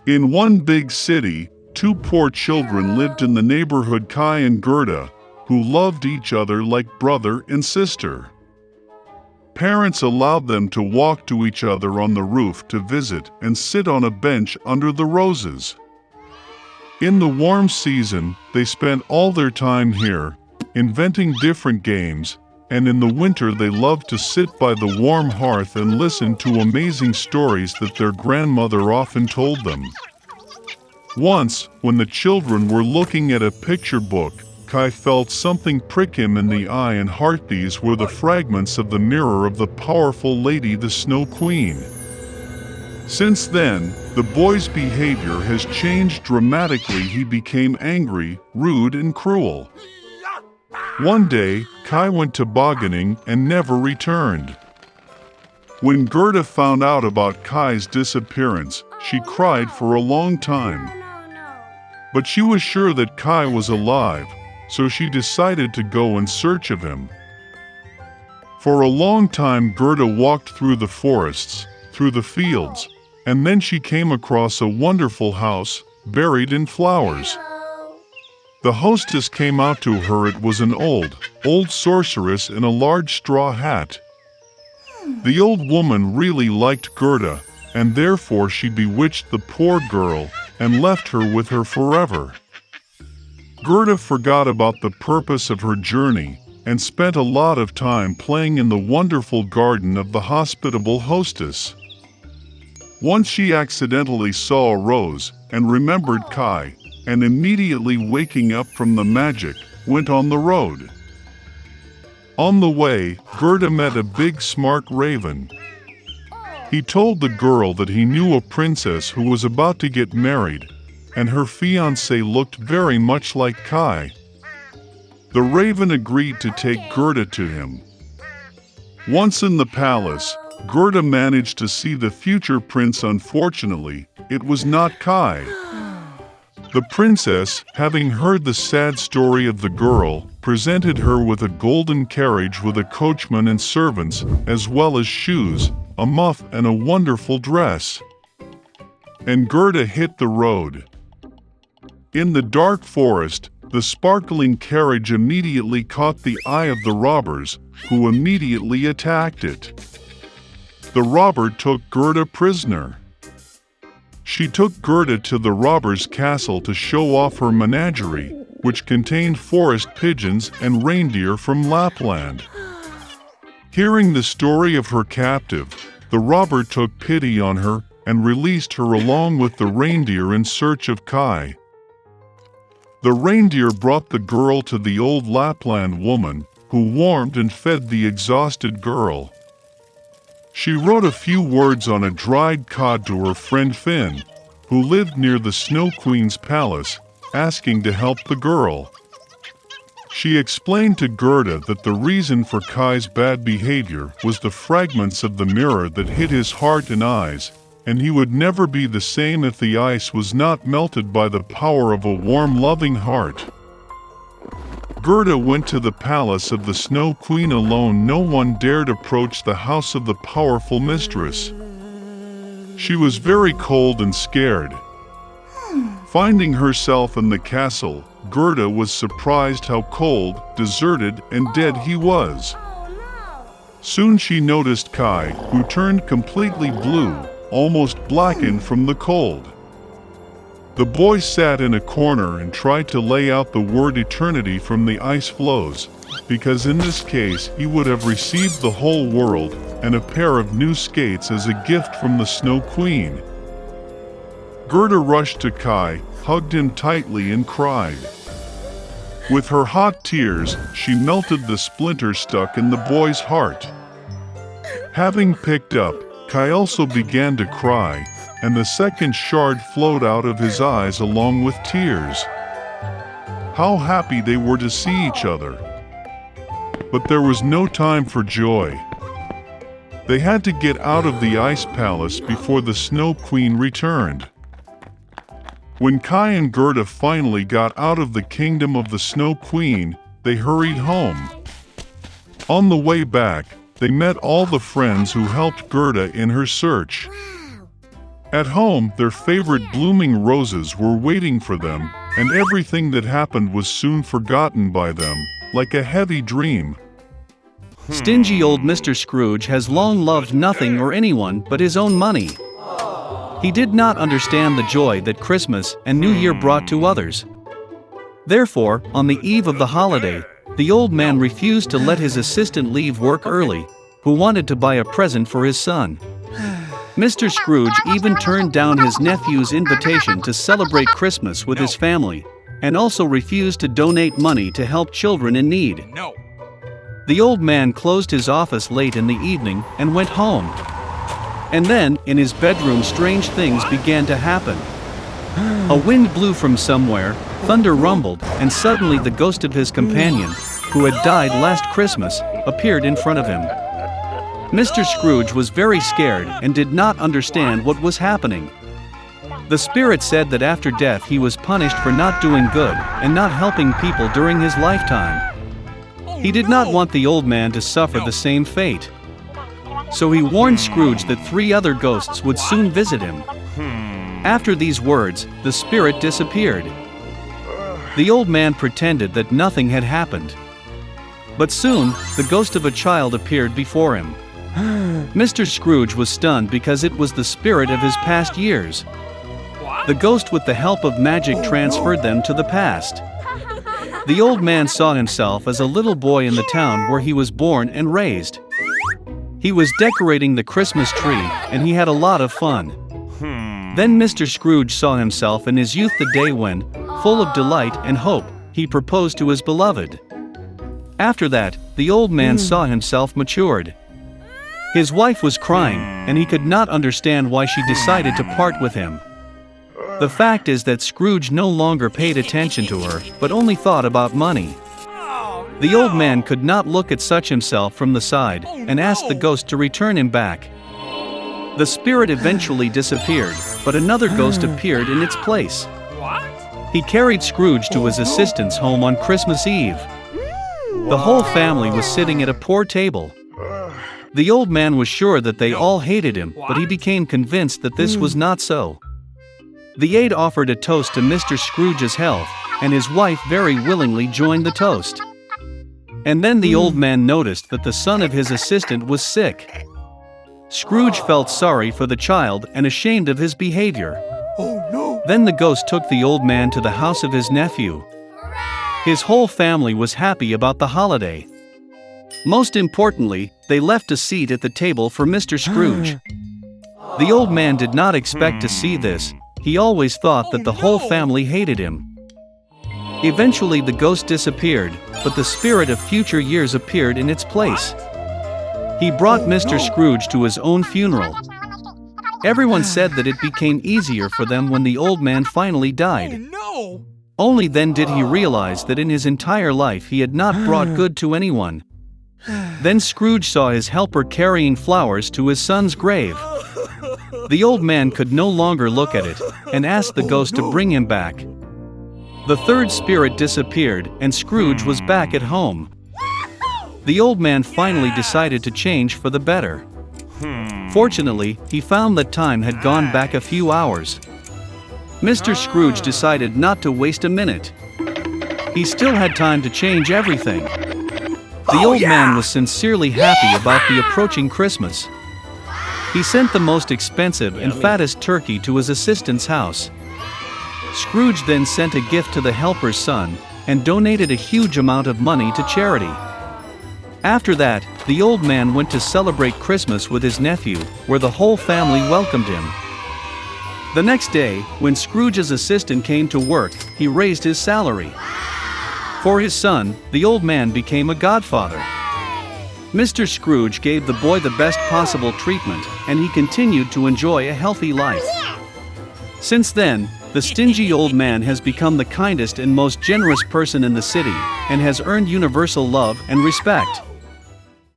In one big city, two poor children lived in the neighborhood, Kai and Gerda, who loved each other like brother and sister. Parents allowed them to walk to each other on the roof to visit and sit on a bench under the roses. In the warm season, they spent all their time here, inventing different games, and in the winter they loved to sit by the warm hearth and listen to amazing stories that their grandmother often told them. Once, when the children were looking at a picture book, Kai felt something prick him in the eye and heart. These were the fragments of the mirror of the powerful lady, the Snow Queen. Since then, the boy's behavior has changed dramatically. He became angry, rude, and cruel. One day, Kai went tobogganing and never returned. When Gerda found out about Kai's disappearance, she cried for a long time. But she was sure that Kai was alive, so she decided to go in search of him. For a long time, Gerda walked through the forests, through the fields, and then she came across a wonderful house, buried in flowers. The hostess came out to her. It was an old sorceress in a large straw hat. The old woman really liked Gerda, and therefore she bewitched the poor girl and left her with her forever. Gerda forgot about the purpose of her journey and spent a lot of time playing in the wonderful garden of the hospitable hostess. Once she accidentally saw a rose and remembered Kai, and immediately waking up from the magic, went on the road. On the way, Gerda met a big smart raven. He told the girl that he knew a princess who was about to get married, and her fiancé looked very much like Kai. The raven agreed to take Gerda to him. Once in the palace, Gerda managed to see the future prince. Unfortunately, it was not Kai. The princess, having heard the sad story of the girl, presented her with a golden carriage with a coachman and servants, as well as shoes, a muff, and a wonderful dress. And Gerda hit the road. In the dark forest, the sparkling carriage immediately caught the eye of the robbers, who immediately attacked it. The robber took Gerda prisoner. She took Gerda to the robber's castle to show off her menagerie, which contained forest pigeons and reindeer from Lapland. Hearing the story of her captive, the robber took pity on her and released her along with the reindeer in search of Kai. The reindeer brought the girl to the old Lapland woman, who warmed and fed the exhausted girl. She wrote a few words on a dried cod to her friend Finn, who lived near the Snow Queen's palace, asking to help the girl. She explained to Gerda that the reason for Kai's bad behavior was the fragments of the mirror that hit his heart and eyes, and he would never be the same if the ice was not melted by the power of a warm, loving heart. Gerda went to the palace of the Snow Queen alone. No one dared approach the house of the powerful mistress. She was very cold and scared. Finding herself in the castle, Gerda was surprised how cold, deserted, and dead he was. Soon she noticed Kai, who turned completely blue, almost blackened from the cold. The boy sat in a corner and tried to lay out the word eternity from the ice floes, because in this case he would have received the whole world and a pair of new skates as a gift from the Snow Queen. Gerda rushed to Kai, hugged him tightly and cried. With her hot tears, she melted the splinter stuck in the boy's heart. Having picked up, Kai also began to cry, and the second shard flowed out of his eyes along with tears. How happy they were to see each other! But there was no time for joy. They had to get out of the ice palace before the Snow Queen returned. When Kai and Gerda finally got out of the kingdom of the Snow Queen, they hurried home. On the way back, they met all the friends who helped Gerda in her search. At home, their favorite blooming roses were waiting for them, and everything that happened was soon forgotten by them, like a heavy dream. Stingy old Mr. Scrooge has long loved nothing or anyone but his own money. He did not understand the joy that Christmas and New Year brought to others. Therefore, on the eve of the holiday, the old man refused to let his assistant leave work early, who wanted to buy a present for his son. Mr. Scrooge even turned down his nephew's invitation to celebrate Christmas with his family, and also refused to donate money to help children in need. The old man closed his office late in the evening and went home. And then, in his bedroom, strange things began to happen. A wind blew from somewhere, thunder rumbled, and suddenly the ghost of his companion, who had died last Christmas, appeared in front of him. Mr. Scrooge was very scared and did not understand what was happening. The spirit said that after death he was punished for not doing good and not helping people during his lifetime. He did not want the old man to suffer the same fate. So he warned Scrooge that 3 other ghosts would soon visit him. After these words, the spirit disappeared. The old man pretended that nothing had happened. But soon, the ghost of a child appeared before him. Mr. Scrooge was stunned because it was the spirit of his past years. The ghost, with the help of magic, transferred them to the past. The old man saw himself as a little boy in the town where he was born and raised. He was decorating the Christmas tree, and he had a lot of fun. Then Mr. Scrooge saw himself in his youth, the day when, full of delight and hope, he proposed to his beloved. After that, the old man saw himself matured. His wife was crying, and he could not understand why she decided to part with him. The fact is that Scrooge no longer paid attention to her, but only thought about money. The old man could not look at such himself from the side, and asked the ghost to return him back. The spirit eventually disappeared, but another ghost appeared in its place. He carried Scrooge to his assistant's home on Christmas Eve. The whole family was sitting at a poor table. The old man was sure that they all hated him, but he became convinced that this was not so. The aide offered a toast to Mr. Scrooge's health, and his wife very willingly joined the toast. And then the old man noticed that the son of his assistant was sick. Scrooge felt sorry for the child and ashamed of his behavior. Then the ghost took the old man to the house of his nephew. His whole family was happy about the holiday. Most importantly, they left a seat at the table for Mr. Scrooge. The old man did not expect to see this. He always thought that the whole family hated him. Eventually the ghost disappeared, but the spirit of future years appeared in its place. He brought Mr. Scrooge to his own funeral. Everyone said that it became easier for them when the old man finally died. Only then did he realize that in his entire life he had not brought good to anyone. Then Scrooge saw his helper carrying flowers to his son's grave. The old man could no longer look at it, and asked the ghost to bring him back. The third spirit disappeared, and Scrooge was back at home. The old man finally decided to change for the better. Fortunately, he found that time had gone back a few hours. Mr. Scrooge decided not to waste a minute. He still had time to change everything. The old man was sincerely happy about the approaching Christmas. He sent the most expensive and fattest turkey to his assistant's house. Scrooge then sent a gift to the helper's son, and donated a huge amount of money to charity. After that, the old man went to celebrate Christmas with his nephew, where the whole family welcomed him. The next day, when Scrooge's assistant came to work, he raised his salary. For his son, the old man became a godfather. Mr. Scrooge gave the boy the best possible treatment, and he continued to enjoy a healthy life. Since then, the stingy old man has become the kindest and most generous person in the city, and has earned universal love and respect.